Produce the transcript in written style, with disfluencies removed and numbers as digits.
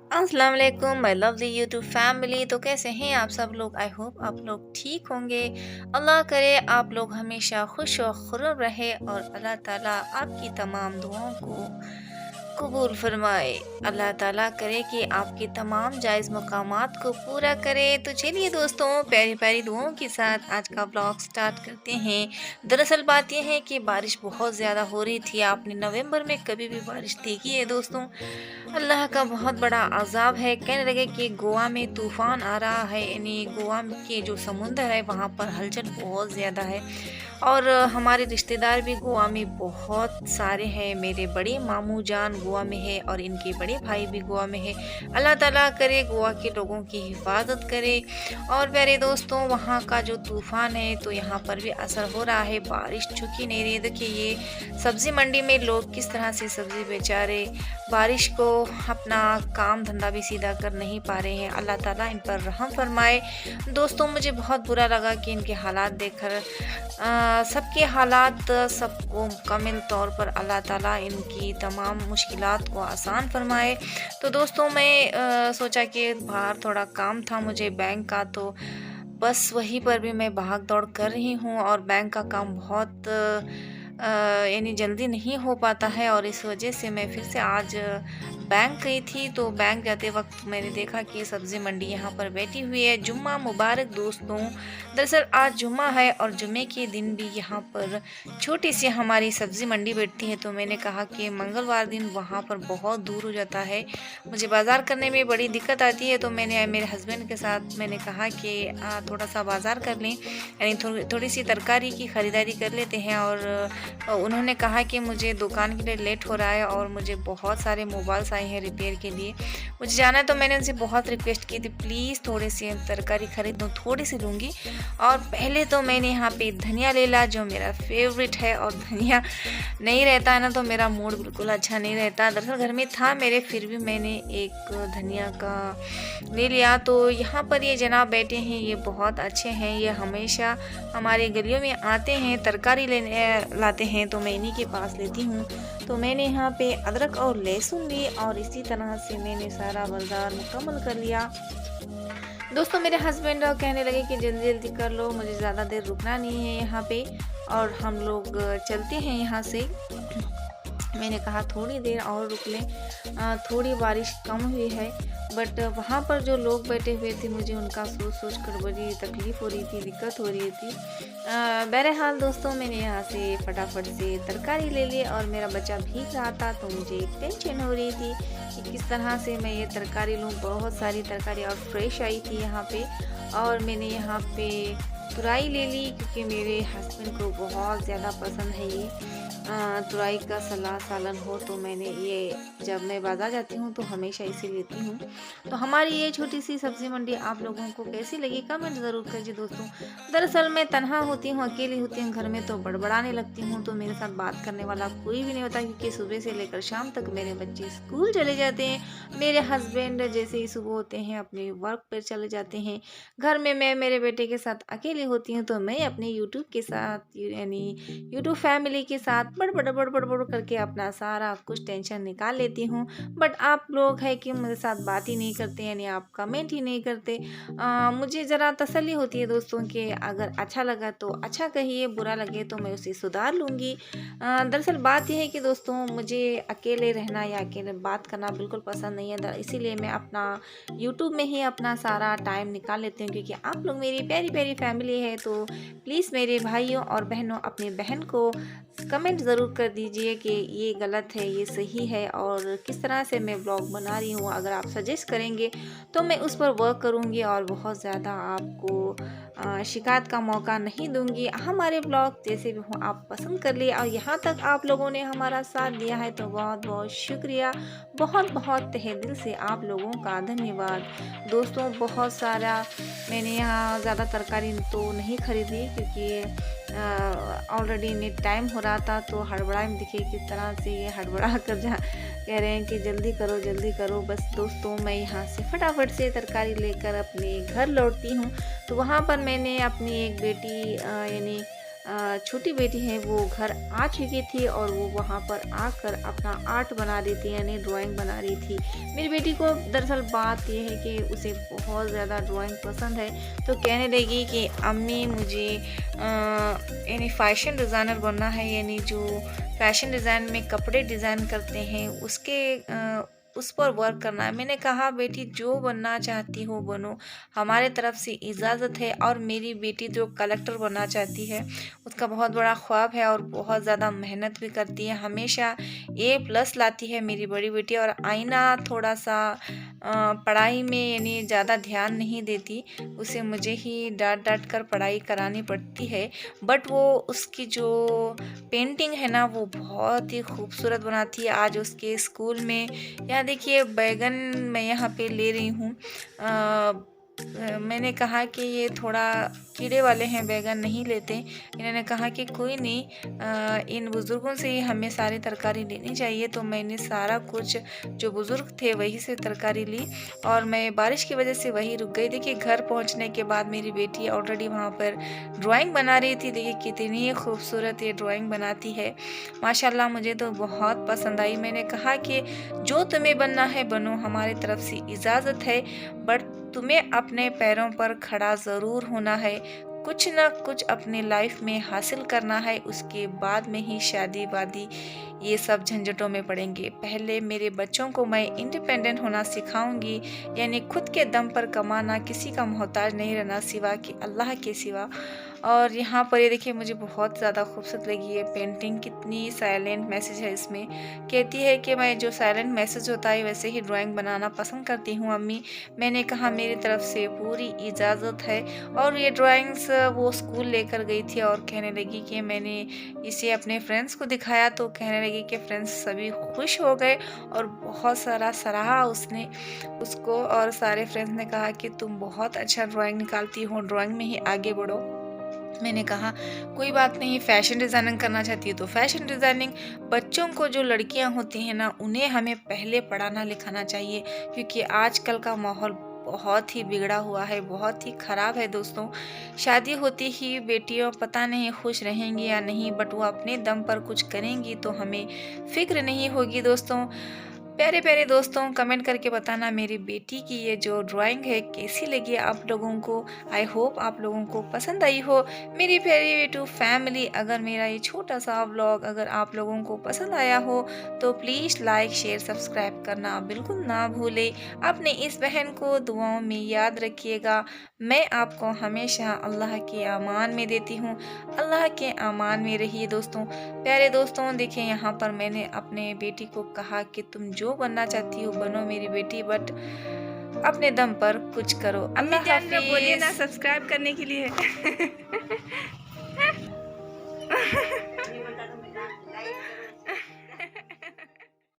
अस्सलाम वालेकुम my lovely YouTube family. तो कैसे हैं आप सब लोग? आई होप आप लोग ठीक होंगे। अल्लाह करे आप लोग हमेशा खुश और खुर्रम रहे और अल्लाह ताला आपकी तमाम दुआओं को कबूल फरमाए। अल्लाह ताला करे कि आपके तमाम जायज़ मकामात को पूरा करे। तो चलिए दोस्तों, प्यारी प्यारी दुआओं के साथ आज का ब्लॉग स्टार्ट करते हैं। दरअसल बात यह है कि बारिश बहुत ज़्यादा हो रही थी। आपने नवंबर में कभी भी बारिश देखी है दोस्तों? अल्लाह का बहुत बड़ा अज़ाब है। कहने लगे कि गोवा में तूफ़ान आ रहा है, यानी गोवा के जो समुंदर है वहाँ पर हलचल बहुत ज़्यादा है। और हमारे रिश्तेदार भी गोवा में बहुत सारे हैं। मेरे बड़े मामू जान गोवा में है और इनके बड़े भाई भी गोवा में है। अल्लाह ताला करे गोवा के लोगों की हिफाजत करे। और प्यारे दोस्तों, वहाँ का जो तूफ़ान है तो यहाँ पर भी असर हो रहा है। बारिश छुपी नहीं रही। देखिए ये सब्ज़ी मंडी में लोग किस तरह से सब्ज़ी बेचारे बारिश को अपना काम धंधा भी सीधा कर नहीं पा रहे हैं। अल्लाह ताला इन पर रहम फरमाए। दोस्तों, मुझे बहुत बुरा लगा कि इनके हालात देखकर। सबके हालात सबको मुकम्मल तौर पर अल्लाह ताला इनकी तमाम मुश्किलात को आसान फरमाए। तो दोस्तों, मैं सोचा कि बाहर थोड़ा काम था मुझे बैंक का, तो बस वहीं पर भी मैं भाग दौड़ कर रही हूँ। और बैंक का काम बहुत यानी जल्दी नहीं हो पाता है और इस वजह से मैं फिर से आज बैंक गई थी। तो बैंक जाते वक्त मैंने देखा कि सब्ज़ी मंडी यहाँ पर बैठी हुई है। जुम्मा मुबारक दोस्तों। दरअसल आज जुम्मा है और जुम्मे के दिन भी यहाँ पर छोटी सी हमारी सब्ज़ी मंडी बैठती है। तो मैंने कहा कि मंगलवार दिन वहाँ पर बहुत दूर हो जाता है, मुझे बाज़ार करने में बड़ी दिक्कत आती है। तो मैंने मेरे हस्बैंड के साथ मैंने कहा कि थोड़ा सा बाज़ार कर लें, यानी थोड़ी सी तरकारी की ख़रीदारी कर लेते हैं। और उन्होंने कहा कि मुझे दुकान के लिए लेट हो रहा है और मुझे बहुत सारे मोबाइल्स आए हैं रिपेयर के लिए, मुझे जाना है। तो मैंने उनसे बहुत रिक्वेस्ट की थी, प्लीज़ थोड़ी सी तरकारी ख़रीद दो, थोड़ी सी लूँगी। और पहले तो मैंने यहाँ पे धनिया ले ला, जो मेरा फेवरेट है। और धनिया नहीं रहता है ना तो मेरा मूड बिल्कुल अच्छा नहीं रहता। दरअसल घर में था मेरे, फिर भी मैंने एक धनिया का ले लिया। तो यहाँ पर ये जनाब बैठे हैं, ये बहुत अच्छे हैं। ये हमेशा हमारे गलियों में आते हैं, तरकारी लेने लाते हैं, तो मैं इन्हीं के पास लेती हूँ। तो मैंने यहाँ पे अदरक और लहसुन ली और इसी तरह से मैंने सारा बाज़ार मुकम्मल कर लिया। दोस्तों, मेरे हस्बैंड कहने लगे कि जल्दी जल्दी कर लो, मुझे ज़्यादा देर रुकना नहीं है यहाँ पे और हम लोग चलते हैं यहाँ से। मैंने कहा थोड़ी देर और रुक लें, थोड़ी बारिश कम हुई है। बट वहाँ पर जो लोग बैठे हुए थे, मुझे उनका सोच सोच कर बड़ी तकलीफ़ हो रही थी, दिक्कत हो रही थी। बहरहाल दोस्तों, मैंने यहाँ से फटाफट से तरकारी ले ली और मेरा बच्चा भीग रहा था तो मुझे टेंशन हो रही थी कि किस तरह से मैं ये तरकारी लूँ। बहुत सारी तरकारी और फ्रेश आई थी यहाँ पे। और मैंने यहाँ पे तुरई ले ली क्योंकि मेरे हस्बैंड को बहुत ज़्यादा पसंद है ये तुरई का सलाद सालन हो। तो मैंने ये जब मैं बाज़ार जाती हूँ तो हमेशा इसे लेती हूँ। तो हमारी ये छोटी सी सब्ज़ी मंडी आप लोगों को कैसी लगी कमेंट ज़रूर कीजिए दोस्तों। दरअसल मैं तन्हा होती हूँ, अकेली होती हूँ घर में, तो बड़बड़ाने लगती हूँ। तो मेरे साथ बात करने वाला कोई भी नहीं होता क्योंकि सुबह से लेकर शाम तक मेरे बच्चे स्कूल चले जाते हैं। मेरे हस्बैंड जैसे ही सुबह होते हैं अपने वर्क पर चले जाते हैं। घर में मैं मेरे बेटे के साथ अकेली होती हूँ। तो मैं अपने यूट्यूब के साथ यानी यूट्यूब फैमिली के साथ बड़ करके अपना सारा कुछ टेंशन निकाल लेती हूँ। बट आप लोग है कि मेरे साथ बात ही नहीं करते, यानी आप कमेंट ही नहीं करते। मुझे ज़रा तसल्ली होती है दोस्तों कि अगर अच्छा लगा तो अच्छा कहिए, बुरा लगे तो मैं उसे सुधार लूँगी। दरअसल बात यह है कि दोस्तों, मुझे अकेले रहना या अकेले बात करना बिल्कुल पसंद नहीं है। इसीलिए मैं अपना यूट्यूब में ही अपना सारा टाइम निकाल लेती हूँ क्योंकि आप लोग मेरी प्यारी प्यारी फैमिली है। तो प्लीज़ मेरे भाइयों और बहनों, अपनी बहन को कमेंट ज़रूर कर दीजिए कि ये गलत है, ये सही है और किस तरह से मैं ब्लॉग बना रही हूँ। अगर आप सजेस्ट करेंगे तो मैं उस पर वर्क करूँगी और बहुत ज़्यादा आपको शिकायत का मौका नहीं दूँगी। हमारे ब्लॉग जैसे भी हों आप पसंद कर लिए और यहाँ तक आप लोगों ने हमारा साथ दिया है तो बहुत बहुत शुक्रिया। बहुत बहुत तहे दिल से आप लोगों का धन्यवाद। दोस्तों, बहुत सारा मैंने यहाँ ज़्यादा तरकारी तो नहीं खरीदी क्योंकि ऑलरेडी नेट टाइम हो रहा था। तो हड़बड़ा में दिखे किस तरह से ये हड़बड़ा कर कह रहे हैं कि जल्दी करो जल्दी करो। बस दोस्तों, मैं यहाँ से फटाफट से तरकारी लेकर अपने घर लौटती हूँ। तो वहाँ पर मैंने अपनी एक बेटी यानी छोटी बेटी है वो घर आ चुकी थी और वो वहाँ पर आकर अपना आर्ट बना रही थी, यानी ड्राइंग बना रही थी। मेरी बेटी को दरअसल बात ये है कि उसे बहुत ज़्यादा ड्राइंग पसंद है, तो कहने लगी कि अम्मी मुझे यानी फ़ैशन डिज़ाइनर बनना है, यानी जो फ़ैशन डिज़ाइन में कपड़े डिज़ाइन करते हैं उस पर वर्क करना है। मैंने कहा बेटी जो बनना चाहती हो बनो, हमारे तरफ से इजाज़त है। और मेरी बेटी जो कलेक्टर बनना चाहती है, उसका बहुत बड़ा ख्वाब है और बहुत ज़्यादा मेहनत भी करती है, हमेशा A+ लाती है मेरी बड़ी बेटी। और आईना थोड़ा-सा पढ़ाई में यानी ज़्यादा ध्यान नहीं देती, उसे मुझे ही डाँट-डाँट कर पढ़ाई करानी पड़ती है। बट वो उसकी जो पेंटिंग है ना वो बहुत ही खूबसूरत बनाती है। आज उसके स्कूल में यहाँ देखिए बैगन मैं यहाँ पे ले रही हूँ। मैंने कहा कि ये थोड़ा कीड़े वाले हैं, बैगन नहीं लेते। इन्होंने कहा कि कोई नहीं, इन बुज़ुर्गों से ही हमें सारी तरकारी लेनी चाहिए। तो मैंने सारा कुछ जो बुज़ुर्ग थे वहीं से तरकारी ली और मैं बारिश की वजह से वहीं रुक गई। देखिए घर पहुंचने के बाद मेरी बेटी ऑलरेडी वहाँ पर ड्राइंग बना रही थी। देखिए कितनी खूबसूरत ये ड्राइंग बनाती है, माशाल्लाह मुझे तो बहुत पसंद आई। मैंने कहा कि जो तुम्हें बनना है बनो, हमारी तरफ से इजाज़त है, बट तुम्हें अपने पैरों पर खड़ा ज़रूर होना है, कुछ ना कुछ अपनी लाइफ में हासिल करना है, उसके बाद में ही शादी वादी ये सब झंझटों में पड़ेंगे। पहले मेरे बच्चों को मैं इंडिपेंडेंट होना सिखाऊंगी, यानी खुद के दम पर कमाना, किसी का मोहताज नहीं रहना सिवा कि अल्लाह के सिवा। और यहाँ पर ये देखिए मुझे बहुत ज़्यादा खूबसूरत लगी ये पेंटिंग, कितनी साइलेंट मैसेज है इसमें। कहती है कि मैं जो साइलेंट मैसेज होता है वैसे ही ड्राइंग बनाना पसंद करती हूँ अम्मी। मैंने कहा मेरी तरफ से पूरी इजाज़त है। और ये ड्राइंग्स वो स्कूल लेकर गई थी और कहने लगी कि मैंने इसे अपने फ्रेंड्स को दिखाया, तो कहने लगी कि फ्रेंड्स सभी खुश हो गए और बहुत सारा सराहा उसने उसको। और सारे फ्रेंड्स ने कहा कि तुम बहुत अच्छा ड्राइंग निकालती हो, ड्राइंग में ही आगे बढ़ो। मैंने कहा कोई बात नहीं, फ़ैशन डिज़ाइनिंग करना चाहती है तो फ़ैशन डिज़ाइनिंग। बच्चों को जो लड़कियां होती हैं ना उन्हें हमें पहले पढ़ाना लिखाना चाहिए, क्योंकि आजकल का माहौल बहुत ही बिगड़ा हुआ है, बहुत ही ख़राब है दोस्तों। शादी होती ही बेटियां पता नहीं खुश रहेंगी या नहीं, बट वो अपने दम पर कुछ करेंगी तो हमें फ़िक्र नहीं होगी दोस्तों। प्यारे प्यारे दोस्तों कमेंट करके बताना मेरी बेटी की ये जो ड्राइंग है कैसी लगी आप लोगों को। आई होप आप लोगों को पसंद आई हो। मेरी प्यारी यूट्यूब फैमिली, अगर मेरा ये छोटा सा व्लॉग अगर आप लोगों को पसंद आया हो तो प्लीज़ लाइक शेयर सब्सक्राइब करना बिल्कुल ना भूलें। अपने इस बहन को दुआओं में याद रखिएगा। मैं आपको हमेशा अल्लाह के अमान में देती हूँ, अल्लाह के अमान में रहिए दोस्तों। प्यारे दोस्तों देखिए यहाँ पर मैंने अपने बेटी को कहा कि तुम जो बनना चाहती हो बनो मेरी बेटी, बट अपने दम पर कुछ करो। अल्लाह बोलिए ना हाफिज। सब्सक्राइब करने के लिए